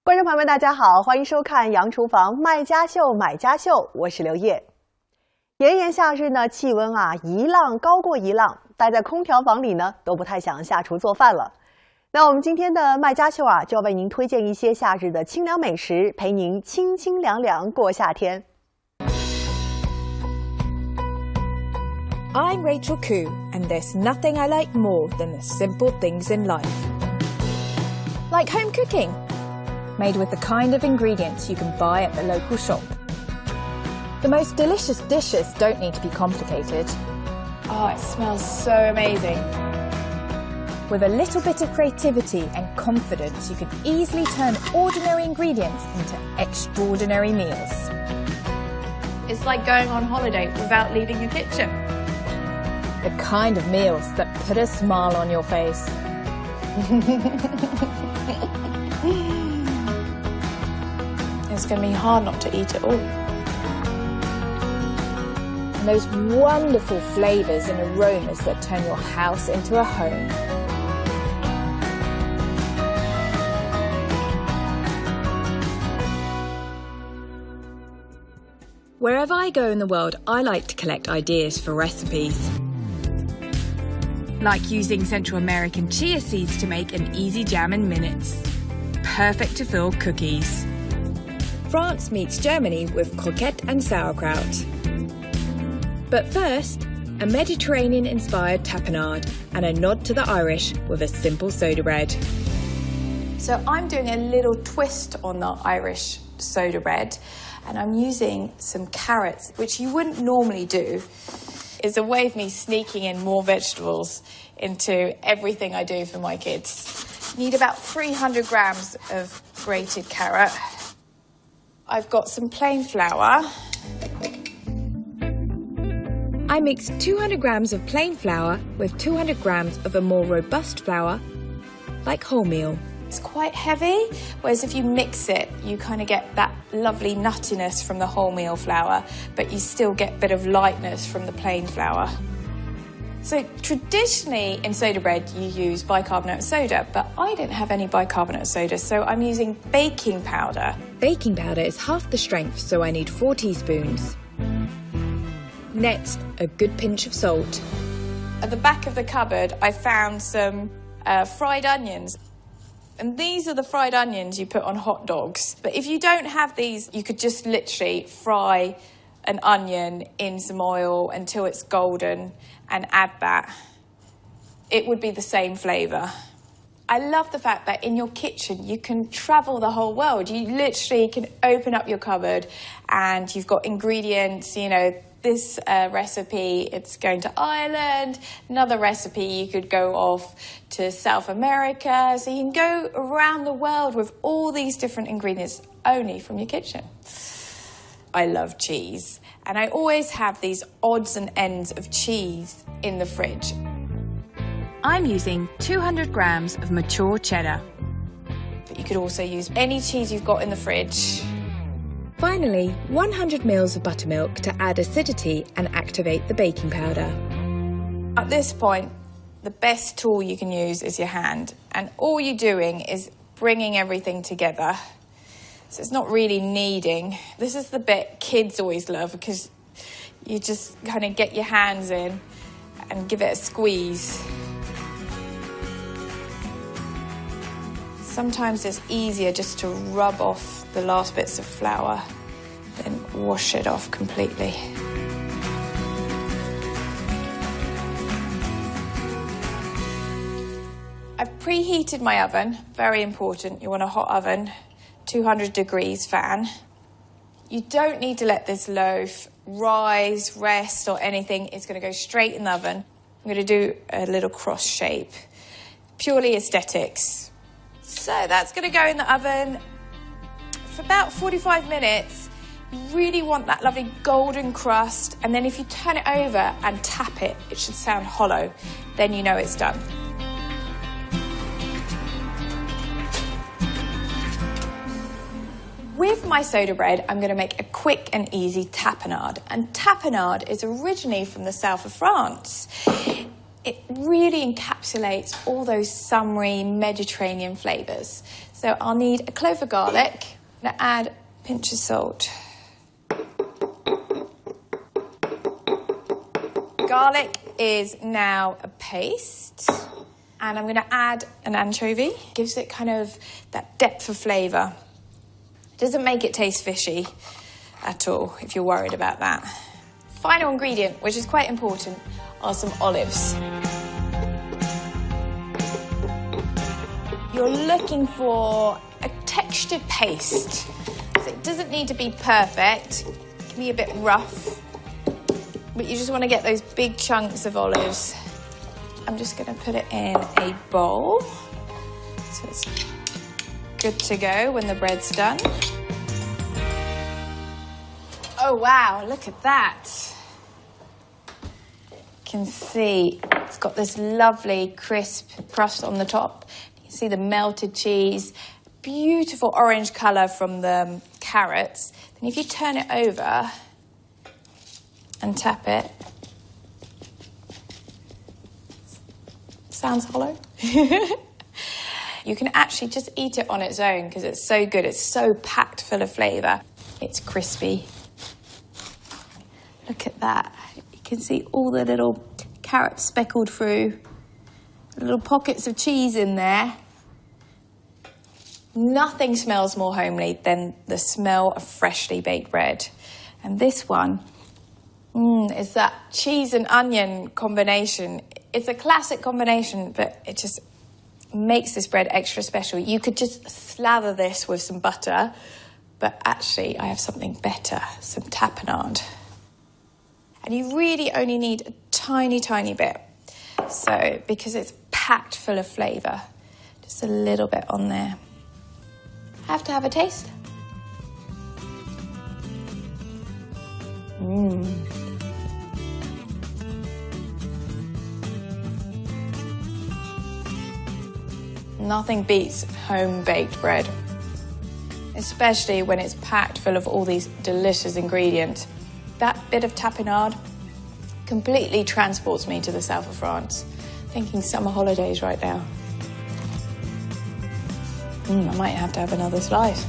观众朋友们，大家好，欢迎收看《洋厨房卖家秀买家秀》，我是刘烨。炎炎夏日呢，气温一浪高过一浪，待在空调房里呢，都不太想下厨做饭了。那我们今天的卖家秀就要为您推荐一些夏日的清凉美食，陪您清清凉凉过夏天。I'm Rachel Khoo, and there's nothing I like more than the simple things in life. Like home cooking, made with the kind of ingredients you can buy at the local shop. The most delicious dishes don't need to be complicated. Oh, it smells so amazing. With a little bit of creativity and confidence, you can easily turn ordinary ingredients into extraordinary meals. It's like going on holiday without leaving your kitchen. The kind of meals that put a smile on your face. It's going to be hard not to eat it all. And those wonderful flavours and aromas that turn your house into a home. Wherever I go in the world, I like to collect ideas for recipes. Like using Central American chia seeds to make an easy jam in minutes. Perfect to fill cookies. France meets Germany with croquette and sauerkraut. But first, a Mediterranean-inspired tapenade and a nod to the Irish with a simple soda bread. So I'm doing a little twist on the Irish soda bread, and I'm using some carrots, which you wouldn't normally do. It's a way of me sneaking in more vegetables into everything I do for my kids. Need about 300 grams of grated carrot. I've got some plain flour. I mixed 200 grams of plain flour with 200 grams of a more robust flour, like wholemeal. It's quite heavy, whereas if you mix it, you kind of get that lovely nuttiness from the wholemeal flour, but you still get a bit of lightness from the plain flour. So traditionally in soda bread, you use bicarbonate soda, but I don't have any bicarbonate soda, so I'm using baking powder. Baking powder is half the strength, so I need 4 teaspoons. Next, a good pinch of salt. At the back of the cupboard, I found some fried onions. And these are the fried onions you put on hot dogs. But if you don't have these, you could just literally fry an onion in some oil until it's golden and add that. It would be the same flavour. I love the fact that in your kitchen you can travel the whole world. You literally can open up your cupboard and you've got ingredients, this recipe, it's going to Ireland. Another recipe, you could go off to South America. So you can go around the world with all these different ingredients only from your kitchen. I love cheese. And I always have these odds and ends of cheese in the fridge. I'm using 200 grams of mature cheddar. But you could also use any cheese you've got in the fridge. Finally, 100 ml of buttermilk to add acidity and activate the baking powder. At this point, the best tool you can use is your hand. And all you're doing is bringing everything together. So it's not really kneading. This is the bit kids always love because you just kind of get your hands in and give it a squeeze. Sometimes it's easier just to rub off the last bits of flour, then wash it off completely. I've preheated my oven, very important. You want a hot oven, 200 degrees fan. You don't need to let this loaf rise, rest or anything. It's going to go straight in the oven. I'm going to do a little cross shape, purely aesthetics. So that's going to go in the oven for about 45 minutes. You really want that lovely golden crust. And then if you turn it over and tap it, it should sound hollow. Then you know it's done. With my soda bread, I'm going to make a quick and easy tapenade. And tapenade is originally from the south of France. it really encapsulates all those summery Mediterranean flavours. So I'll need a clove of garlic. I'm going to add a pinch of salt. Garlic is now a paste. And I'm going to add an anchovy. Gives it kind of that depth of flavour. Doesn't make it taste fishy at all, if you're worried about that. Final ingredient, which is quite important, are some olives. You're looking for a textured paste. So it doesn't need to be perfect. It can be a bit rough. But you just want to get those big chunks of olives. I'm just going to put it in a bowl. So it's good to go when the bread's done. Oh, wow, look at that. You can see it's got this lovely crisp crust on the top. You can see the melted cheese, beautiful orange colour from the carrots. Then if you turn it over and tap it, sounds hollow. You can actually just eat it on its own because it's so good. It's so packed full of flavour. It's crispy. Look at that. You can see all the little carrots speckled through. Little pockets of cheese in there. Nothing smells more homely than the smell of freshly baked bread. And this one is that cheese and onion combination. It's a classic combination, but it just makes this bread extra special. You could just slather this with some butter, but actually I have something better, some tapenade. And you really only need a tiny, tiny bit. So, because it's packed full of flavour, just a little bit on there. Have to have a taste. Nothing beats home-baked bread, especially when it's packed full of all these delicious ingredients. That bit of tapenade completely transports me to the south of France. Thinking summer holidays right now. I might have to have another slice.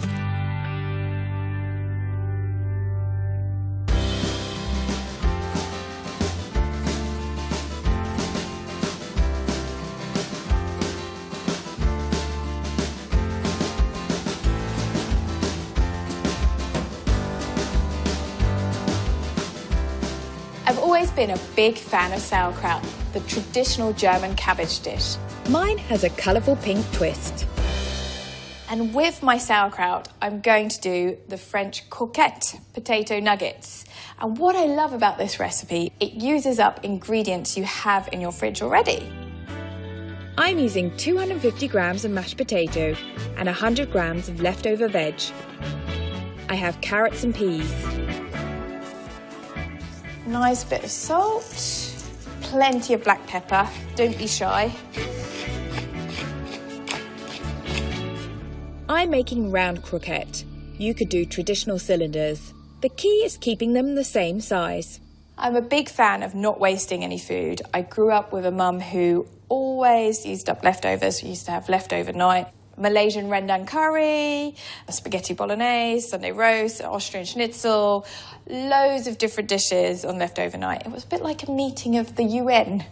I've always been a big fan of sauerkraut, the traditional German cabbage dish. Mine has a colourful pink twist. And with my sauerkraut, I'm going to do the French courgette potato nuggets. And what I love about this recipe, it uses up ingredients you have in your fridge already. I'm using 250 grams of mashed potato and 100 grams of leftover veg. I have carrots and peas. Nice bit of salt, plenty of black pepper, don't be shy. I'm making round croquette. You could do traditional cylinders. The key is keeping them the same size. I'm a big fan of not wasting any food. I grew up with a mum who always used up leftovers. We used to have leftover night. Malaysian rendang curry, spaghetti bolognese, Sunday roast, Austrian schnitzel, loads of different dishes on leftover night. It was a bit like a meeting of the UN.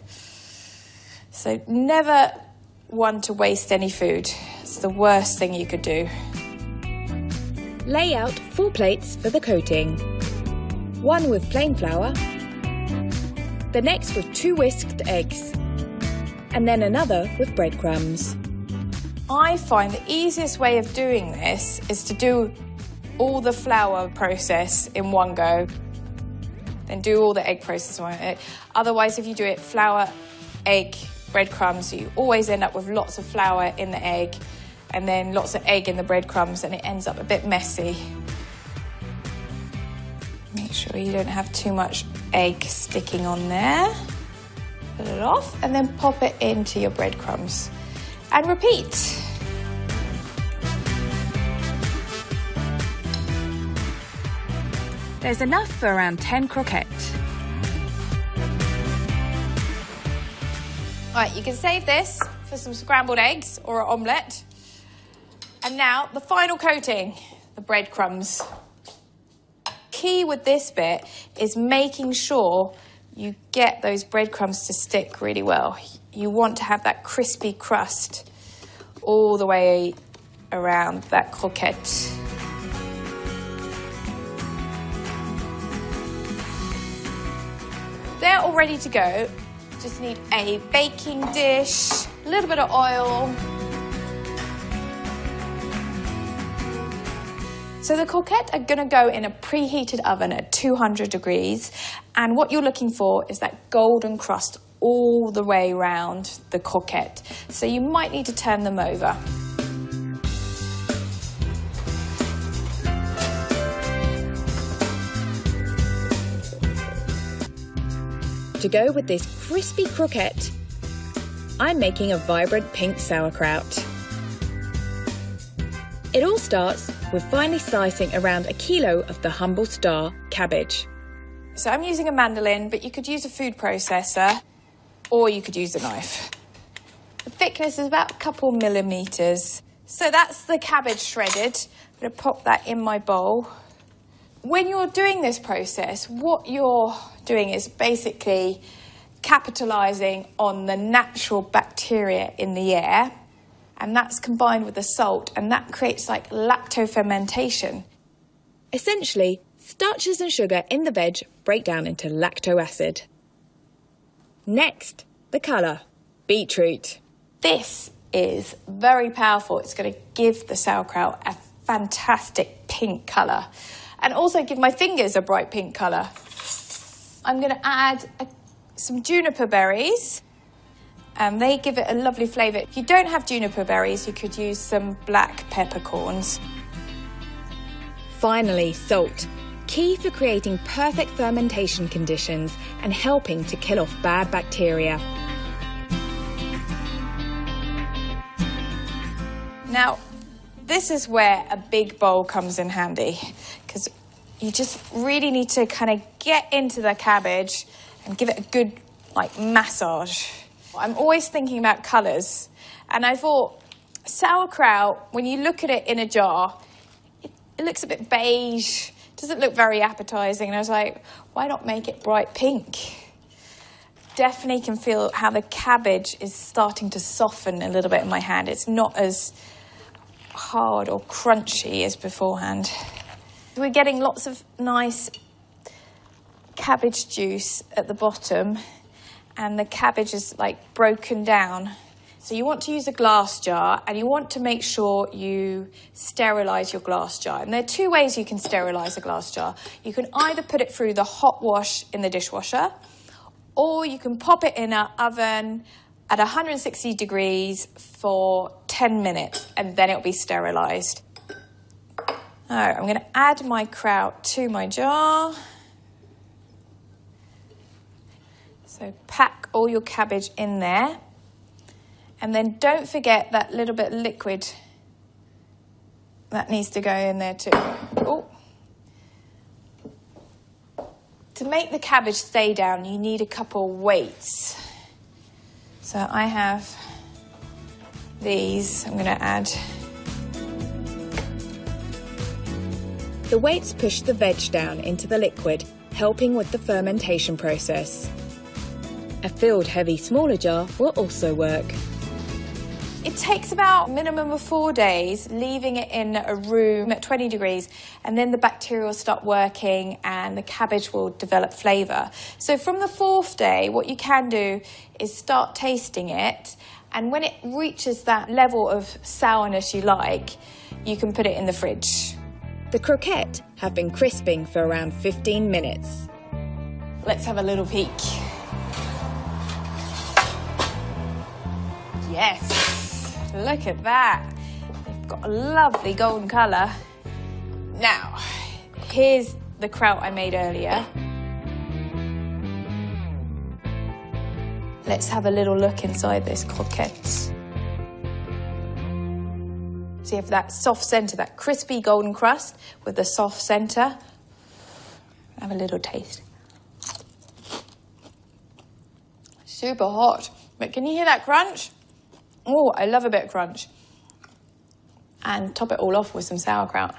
So never one to waste any food. It's the worst thing you could do. Lay out 4 plates for the coating. One with plain flour, the next with 2 whisked eggs, and then another with breadcrumbs. I find the easiest way of doing this is to do all the flour process in one go, then do all the egg process in one go. Otherwise, if you do it flour, egg, breadcrumbs, you always end up with lots of flour in the egg and then lots of egg in the breadcrumbs, and it ends up a bit messy. Make sure you don't have too much egg sticking on there. Put it off and then pop it into your breadcrumbs. And repeat. There's enough for around 10 croquettes. Right, you can save this for some scrambled eggs or an omelette. And now, the final coating, the breadcrumbs. Key with this bit is making sure you get those breadcrumbs to stick really well. You want to have that crispy crust all the way around that croquette. They're all ready to go. Just need a baking dish, a little bit of oil. So the croquettes are going to go in a preheated oven at 200 degrees, and what you're looking for is that golden crust all the way around the croquette. So you might need to turn them over. To go with this crispy croquette, I'm making a vibrant pink sauerkraut. It all starts with finely slicing around a kilo of the humble star cabbage. So I'm using a mandolin, but you could use a food processor or you could use a knife. The thickness is about a couple millimetres. So that's the cabbage shredded. I'm going to pop that in my bowl. When you're doing this process, what you're doing is basically capitalising on the natural bacteria in the air, and that's combined with the salt, and that creates like lactofermentation. Essentially, starches and sugar in the veg break down into lactic acid. Next, the colour, beetroot. This is very powerful. It's going to give the sauerkraut a fantastic pink colour, and also give my fingers a bright pink colour. I'm going to add some juniper berries, and they give it a lovely flavour. If you don't have juniper berries, you could use some black peppercorns. Finally, salt, key for creating perfect fermentation conditions and helping to kill off bad bacteria. Now, this is where a big bowl comes in handy, because you just really need to kind of get into the cabbage and give it a good, massage. I'm always thinking about colours, and I thought sauerkraut, when you look at it in a jar, it looks a bit beige, doesn't look very appetising, and I was like, why not make it bright pink? Definitely can feel how the cabbage is starting to soften a little bit in my hand. It's not as hard or crunchy as beforehand. We're getting lots of nice cabbage juice at the bottom, and the cabbage is broken down. So you want to use a glass jar, and you want to make sure you sterilise your glass jar. And there are two ways you can sterilise a glass jar. You can either put it through the hot wash in the dishwasher, or you can pop it in an oven at 160 degrees for 10 minutes, and then it'll be sterilised. All right, I'm going to add my kraut to my jar. So pack all your cabbage in there. And then don't forget that little bit of liquid that needs to go in there too. Oh. To make the cabbage stay down, you need a couple weights. So I have these. I'm going to add. The weights push the veg down into the liquid, helping with the fermentation process. A filled heavy smaller jar will also work. It takes about a minimum of 4 days, leaving it in a room at 20 degrees, and then the bacteria will start working and the cabbage will develop flavour. So from the 4th day, what you can do is start tasting it, and when it reaches that level of sourness you like, you can put it in the fridge. The croquettes have been crisping for around 15 minutes. Let's have a little peek. Yes, look at that. They've got a lovely golden colour. Now, here's the kraut I made earlier. Let's have a little look inside this croquette. So you have that soft centre, that crispy golden crust with the soft centre. Have a little taste. Super hot. But can you hear that crunch? Oh, I love a bit of crunch. And top it all off with some sauerkraut.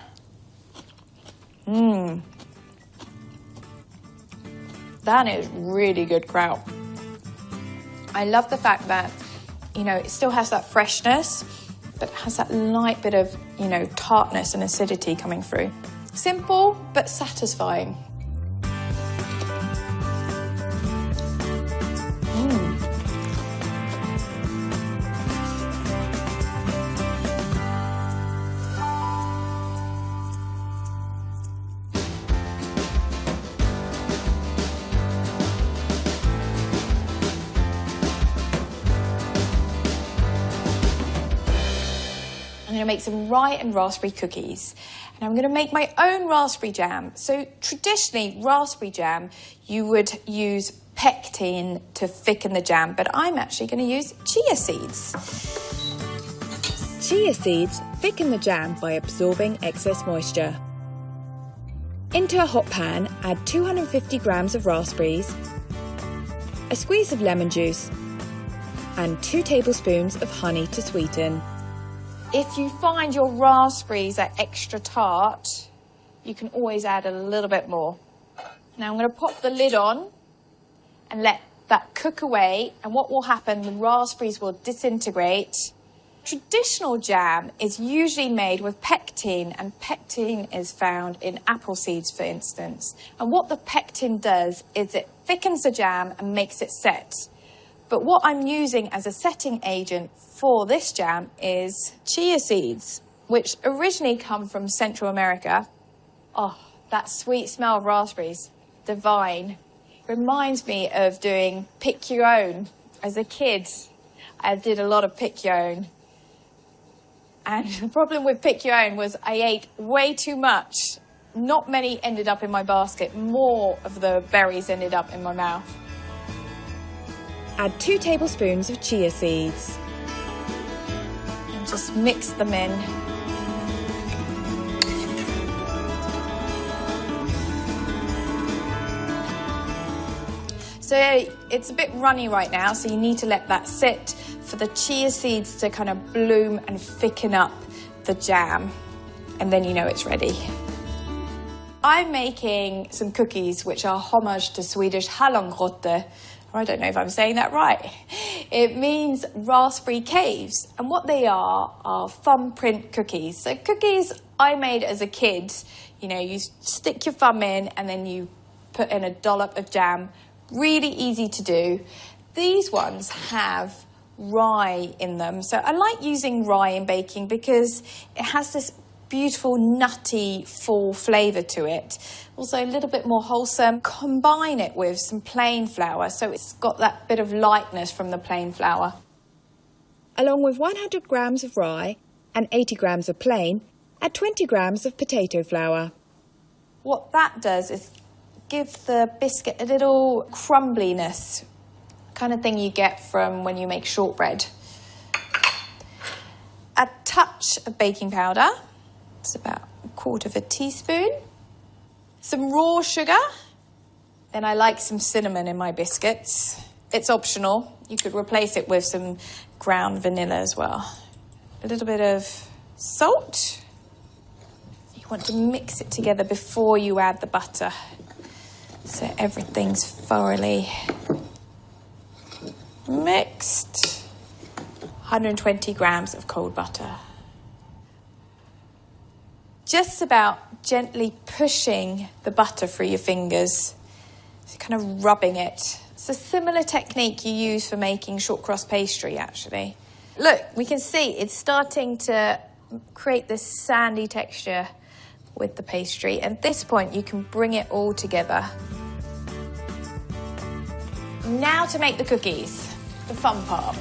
That is really good kraut. I love the fact that, you know, it still has that freshness, but it has that light bit of, you know, tartness and acidity coming through. Simple, but satisfying. I'm going to make some rye and raspberry cookies. And I'm going to make my own raspberry jam. So traditionally, raspberry jam, you would use pectin to thicken the jam, but I'm actually going to use chia seeds. Chia seeds thicken the jam by absorbing excess moisture. Into a hot pan, add 250 grams of raspberries, a squeeze of lemon juice, and 2 tablespoons of honey to sweeten. If you find your raspberries are extra tart, you can always add a little bit more. Now I'm going to pop the lid on and let that cook away, and what will happen, the raspberries will disintegrate. Traditional jam is usually made with pectin, and pectin is found in apple seeds, for instance. And what the pectin does is it thickens the jam and makes it set. But what I'm using as a setting agent for this jam is chia seeds, which originally come from Central America. Oh, that sweet smell of raspberries, divine. Reminds me of doing pick your own. As a kid, I did a lot of pick your own. And the problem with pick your own was I ate way too much. Not many ended up in my basket. More of the berries ended up in my mouth. Add 2 tablespoons of chia seeds. And just mix them in. So it's a bit runny right now, so you need to let that sit for the chia seeds to kind of bloom and thicken up the jam. And then you know it's ready. I'm making some cookies which are homage to Swedish hallongrotte. I don't know if I'm saying that right. It means raspberry caves. And what they are thumbprint cookies. So cookies I made as a kid. You know, you stick your thumb in and then you put in a dollop of jam. Really easy to do. These ones have rye in them. So I like using rye in baking because it has this beautiful nutty full flavour to it. Also a little bit more wholesome. Combine it with some plain flour so it's got that bit of lightness from the plain flour. Along with 100 grams of rye and 80 grams of plain, add 20 grams of potato flour. What that does is give the biscuit a little crumbliness, kind of thing you get from when you make shortbread. A touch of baking powder. It's about 1/4 teaspoon. Some raw sugar. Then I like some cinnamon in my biscuits. It's optional. You could replace it with some ground vanilla as well. A little bit of salt. You want to mix it together before you add the butter, so everything's thoroughly mixed. 120 grams of cold butter. Just about gently pushing the butter through your fingers, so kind of rubbing it. It's a similar technique you use for making short crust pastry, actually. Look, we can see it's starting to create this sandy texture with the pastry. At this point, you can bring it all together. Now to make the cookies, the fun part.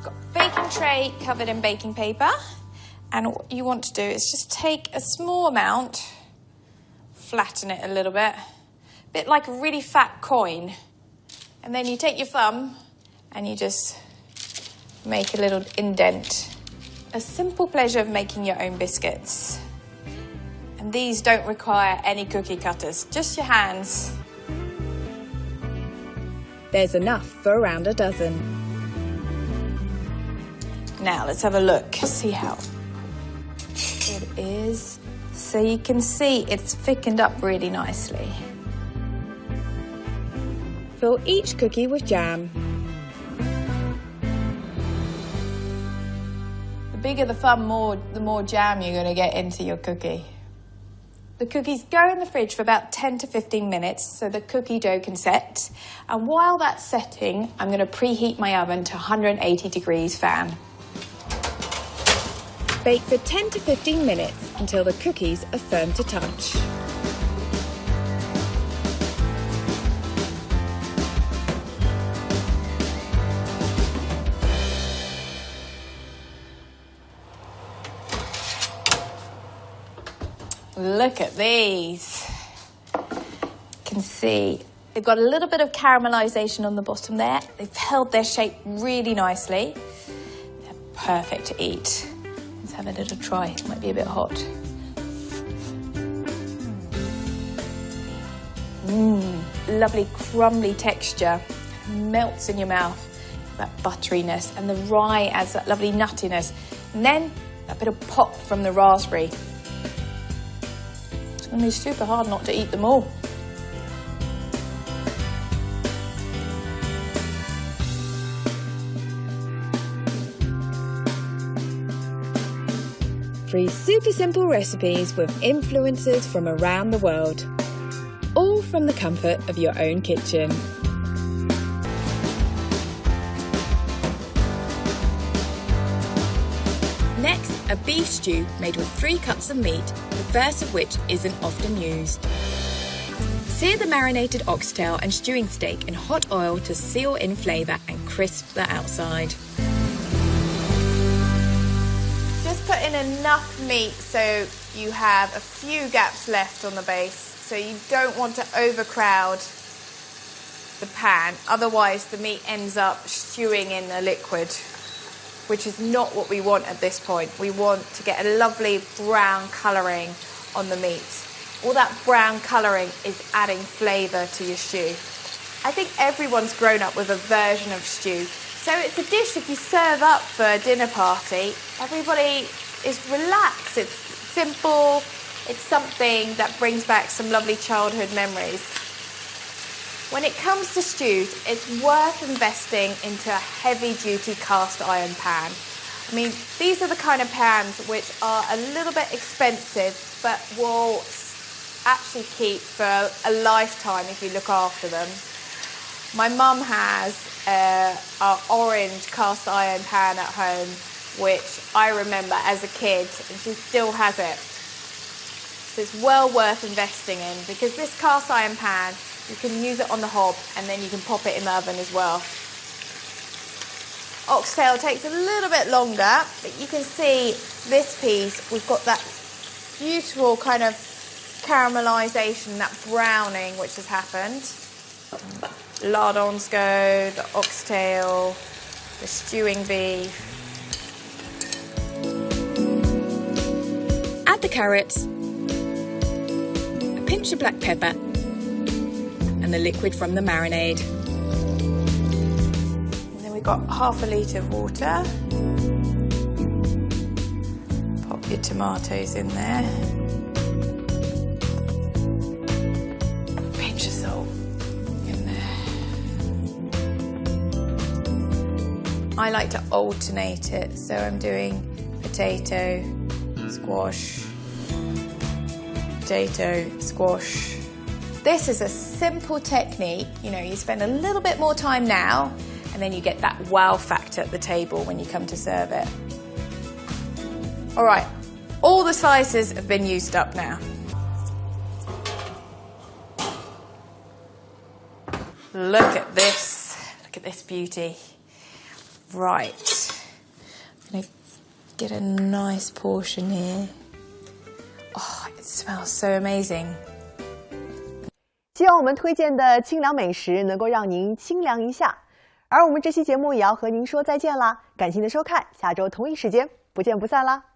Got a baking tray covered in baking paper. And what you want to do is just take a small amount, flatten it a little bit, a bit like a really fat coin. And then you take your thumb and you just make a little indent. A simple pleasure of making your own biscuits. And these don't require any cookie cutters, just your hands. There's enough for around a dozen. Now let's have a look, see how it is. So you can see it's thickened up really nicely. Fill each cookie with jam. The bigger the fun, the more jam you're going to get into your cookie. The cookies go in the fridge for about 10 to 15 minutes so the cookie dough can set. And while that's setting, I'm going to preheat my oven to 180 degrees fan. Bake for 10 to 15 minutes until the cookies are firm to touch. Look at these. You can see they've got a little bit of caramelization on the bottom there. They've held their shape really nicely. They're perfect to eat. Let's have a little try. It might be a bit hot. Lovely crumbly texture. Melts in your mouth. That butteriness, and the rye adds that lovely nuttiness. And then that bit of pop from the raspberry. It's going to be super hard not to eat them all. Three super simple recipes with influences from around the world, all from the comfort of your own kitchen. Next, a beef stew made with 3 cups of meat, the first of which isn't often used. Sear the marinated oxtail and stewing steak in hot oil to seal in flavour and crisp the outside. Just put in enough meat so you have a few gaps left on the base, so you don't want to overcrowd the pan, otherwise the meat ends up stewing in the liquid, which is not what we want at this point. We want to get a lovely brown colouring on the meat. All that brown colouring is adding flavour to your stew. I think everyone's grown up with a version of stew. So it's a dish if you serve up for a dinner party, everybody is relaxed, it's simple, it's something that brings back some lovely childhood memories. When it comes to stews, it's worth investing into a heavy-duty cast iron pan. I mean, these are the kind of pans which are a little bit expensive, but will actually keep for a lifetime if you look after them. My mum has our orange cast iron pan at home, which I remember as a kid, and she still has it. So it's well worth investing in, because this cast iron pan, you can use it on the hob and then you can pop it in the oven as well. Oxtail takes a little bit longer, but you can see this piece, we've got that beautiful kind of caramelisation, that browning which has happened. Lardons go, the oxtail, the stewing beef. Add the carrots, a pinch of black pepper, and the liquid from the marinade. And then we've got half a litre of water. Pop your tomatoes in there. Pinch of salt in there. I like to alternate it, so I'm doing potato, squash, potato, squash. This is a simple technique, you spend a little bit more time now and then you get that wow factor at the table when you come to serve it. All right, all the slices have been used up now. Look at this beauty. Right, I'm gonna get a nice portion here. Oh, it smells so amazing. 希望我们推荐的清凉美食能够让您清凉一下。而我们这期节目也要和您说再见啦，感谢您的收看，下周同一时间不见不散啦。